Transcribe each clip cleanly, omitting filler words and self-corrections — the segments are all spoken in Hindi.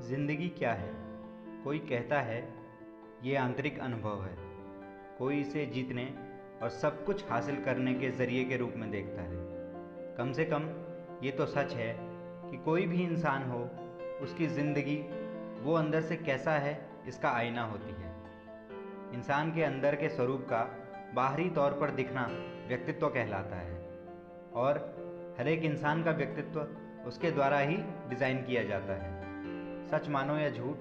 जिंदगी क्या है? कोई कहता है ये आंतरिक अनुभव है, कोई इसे जीतने और सब कुछ हासिल करने के ज़रिए के रूप में देखता है। कम से कम ये तो सच है कि कोई भी इंसान हो, उसकी ज़िंदगी वो अंदर से कैसा है इसका आईना होती है। इंसान के अंदर के स्वरूप का बाहरी तौर पर दिखना व्यक्तित्व कहलाता है, और हर एक इंसान का व्यक्तित्व उसके द्वारा ही डिज़ाइन किया जाता है। सच मानो या झूठ,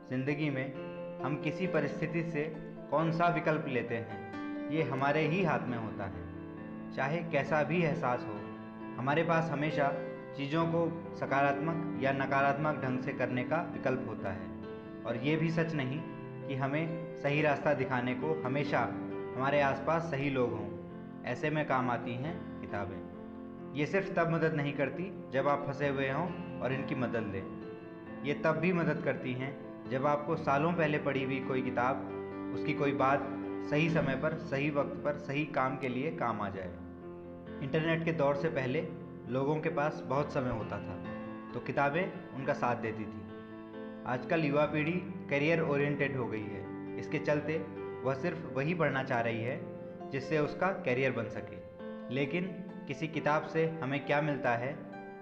जिंदगी में हम किसी परिस्थिति से कौन सा विकल्प लेते हैं ये हमारे ही हाथ में होता है। चाहे कैसा भी एहसास हो, हमारे पास हमेशा चीज़ों को सकारात्मक या नकारात्मक ढंग से करने का विकल्प होता है। और ये भी सच नहीं कि हमें सही रास्ता दिखाने को हमेशा हमारे आसपास सही लोग हों। ऐसे में काम आती हैं किताबें। ये सिर्फ तब मदद नहीं करती जब आप फंसे हुए हों और इनकी मदद लें। ये तब भी मदद करती हैं जब आपको सालों पहले पढ़ी हुई कोई किताब, उसकी कोई बात सही समय पर, सही वक्त पर, सही काम के लिए काम आ जाए। इंटरनेट के दौर से पहले लोगों के पास बहुत समय होता था, तो किताबें उनका साथ देती थी। आजकल युवा पीढ़ी करियर ओरिएंटेड हो गई है। इसके चलते वह सिर्फ वही पढ़ना चाह रही है जिससे उसका करियर बन सके। लेकिन किसी किताब से हमें क्या मिलता है,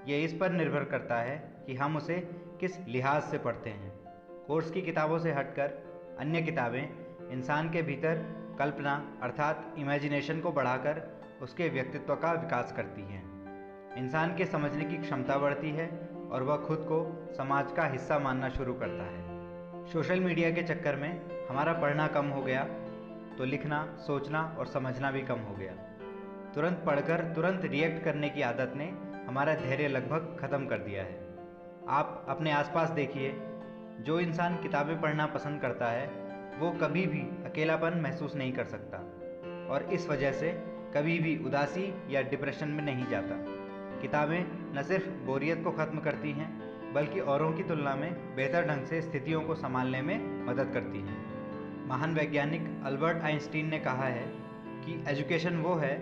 ये इस पर निर्भर करता है कि हम उसे किस लिहाज से पढ़ते हैं। कोर्स की किताबों से हटकर अन्य किताबें इंसान के भीतर कल्पना अर्थात इमेजिनेशन को बढ़ाकर उसके व्यक्तित्व का विकास करती हैं। इंसान के समझने की क्षमता बढ़ती है और वह खुद को समाज का हिस्सा मानना शुरू करता है। सोशल मीडिया के चक्कर में हमारा पढ़ना कम हो गया, तो लिखना, सोचना और समझना भी कम हो गया। तुरंत पढ़कर तुरंत रिएक्ट करने की आदत ने हमारा धैर्य लगभग ख़त्म कर दिया है। आप अपने आसपास देखिए, जो इंसान किताबें पढ़ना पसंद करता है वो कभी भी अकेलापन महसूस नहीं कर सकता, और इस वजह से कभी भी उदासी या डिप्रेशन में नहीं जाता। किताबें न सिर्फ बोरियत को ख़त्म करती हैं, बल्कि औरों की तुलना में बेहतर ढंग से स्थितियों को संभालने में मदद करती हैं। महान वैज्ञानिक अल्बर्ट आइंस्टीन ने कहा है कि एजुकेशन वो है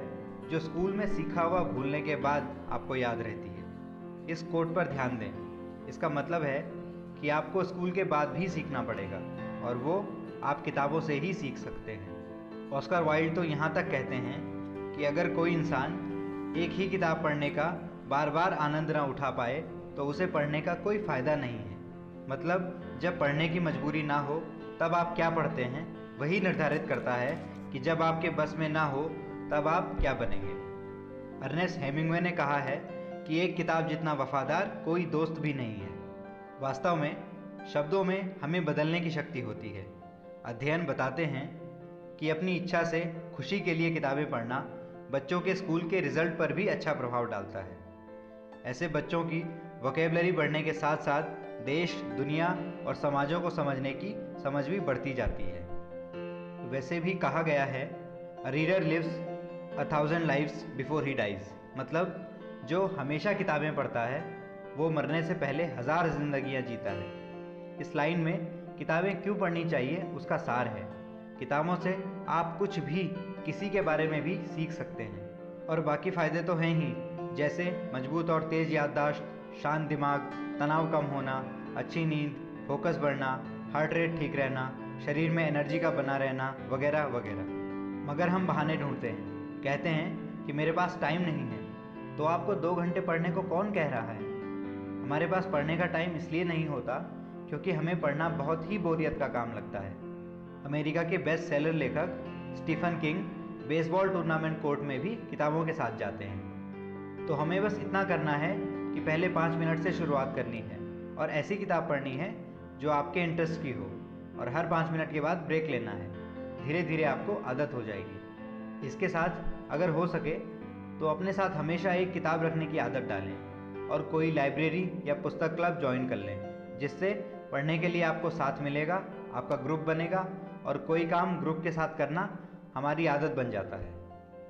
जो स्कूल में सीखा हुआ भूलने के बाद आपको याद रहती है। इस कोट पर ध्यान दें। इसका मतलब है कि आपको स्कूल के बाद भी सीखना पड़ेगा, और वो आप किताबों से ही सीख सकते हैं। ऑस्कर वाइल्ड तो यहाँ तक कहते हैं कि अगर कोई इंसान एक ही किताब पढ़ने का बार बार आनंद न उठा पाए तो उसे पढ़ने का कोई फ़ायदा नहीं है। मतलब जब पढ़ने की मजबूरी ना हो तब आप क्या पढ़ते हैं, वही निर्धारित करता है कि जब आपके बस में ना हो तब आप क्या बनेंगे। अर्नेस्ट हेमिंग्वे ने कहा है कि एक किताब जितना वफादार कोई दोस्त भी नहीं है। वास्तव में शब्दों में हमें बदलने की शक्ति होती है। अध्ययन बताते हैं कि अपनी इच्छा से खुशी के लिए किताबें पढ़ना बच्चों के स्कूल के रिजल्ट पर भी अच्छा प्रभाव डालता है। ऐसे बच्चों की वोकैबुलरी बढ़ने के साथ साथ देश, दुनिया और समाजों को समझने की समझ भी बढ़ती जाती है। वैसे भी कहा गया है, a reader lives 1000 lives before he dies. मतलब जो हमेशा किताबें पढ़ता है वो मरने से पहले 1000 जिंदगियां जीता है। इस लाइन में किताबें क्यों पढ़नी चाहिए उसका सार है। किताबों से आप कुछ भी, किसी के बारे में भी सीख सकते हैं, और बाकी फ़ायदे तो हैं ही, जैसे मजबूत और तेज़ याददाश्त, शांत दिमाग, तनाव कम होना, अच्छी नींद, फोकस बढ़ना, हार्ट रेट ठीक रहना, शरीर में एनर्जी का बना रहना, वगैरह वगैरह। मगर हम बहाने ढूंढते हैं, कहते हैं कि मेरे पास टाइम नहीं है। तो आपको 2 घंटे पढ़ने को कौन कह रहा है? हमारे पास पढ़ने का टाइम इसलिए नहीं होता क्योंकि हमें पढ़ना बहुत ही बोरियत का काम लगता है। अमेरिका के बेस्ट सेलर लेखक Stephen King baseball tournament court में भी किताबों के साथ जाते हैं। तो हमें बस इतना करना है कि पहले 5 मिनट से शुरुआत करनी है और ऐसी किताब पढ़नी है जो आपके इंटरेस्ट की हो, और हर 5 मिनट के बाद ब्रेक लेना है। धीरे धीरे आपको आदत हो जाएगी। इसके साथ अगर हो सके तो अपने साथ हमेशा एक किताब रखने की आदत डालें, और कोई लाइब्रेरी या पुस्तक क्लब ज्वाइन कर लें, जिससे पढ़ने के लिए आपको साथ मिलेगा, आपका ग्रुप बनेगा, और कोई काम ग्रुप के साथ करना हमारी आदत बन जाता है।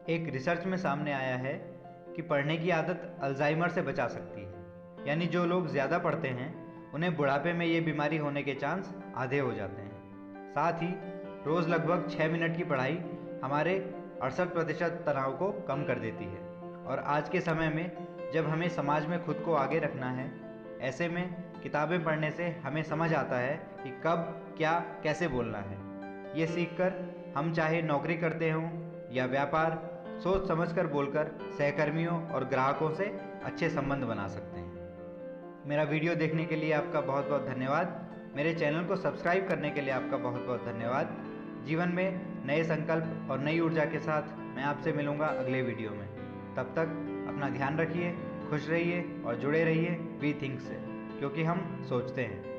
एक रिसर्च में सामने आया है कि पढ़ने की आदत अल्जाइमर से बचा सकती है। यानी जो लोग ज़्यादा पढ़ते हैं उन्हें बुढ़ापे में ये बीमारी होने के चांस आधे हो जाते हैं। साथ ही रोज़ लगभग 6 मिनट की पढ़ाई हमारे 68% तनाव को कम कर देती है। और आज के समय में जब हमें समाज में खुद को आगे रखना है, ऐसे में किताबें पढ़ने से हमें समझ आता है कि कब क्या कैसे बोलना है। ये सीखकर हम चाहे नौकरी करते हों या व्यापार, सोच समझकर बोलकर सहकर्मियों और ग्राहकों से अच्छे संबंध बना सकते हैं। मेरा वीडियो देखने के लिए आपका बहुत बहुत धन्यवाद। मेरे चैनल को सब्सक्राइब करने के लिए आपका बहुत बहुत धन्यवाद। जीवन में नए संकल्प और नई ऊर्जा के साथ मैं आपसे मिलूंगा अगले वीडियो में। तब तक अपना ध्यान रखिए, खुश रहिए और जुड़े रहिए वी थिंक से, क्योंकि हम सोचते हैं।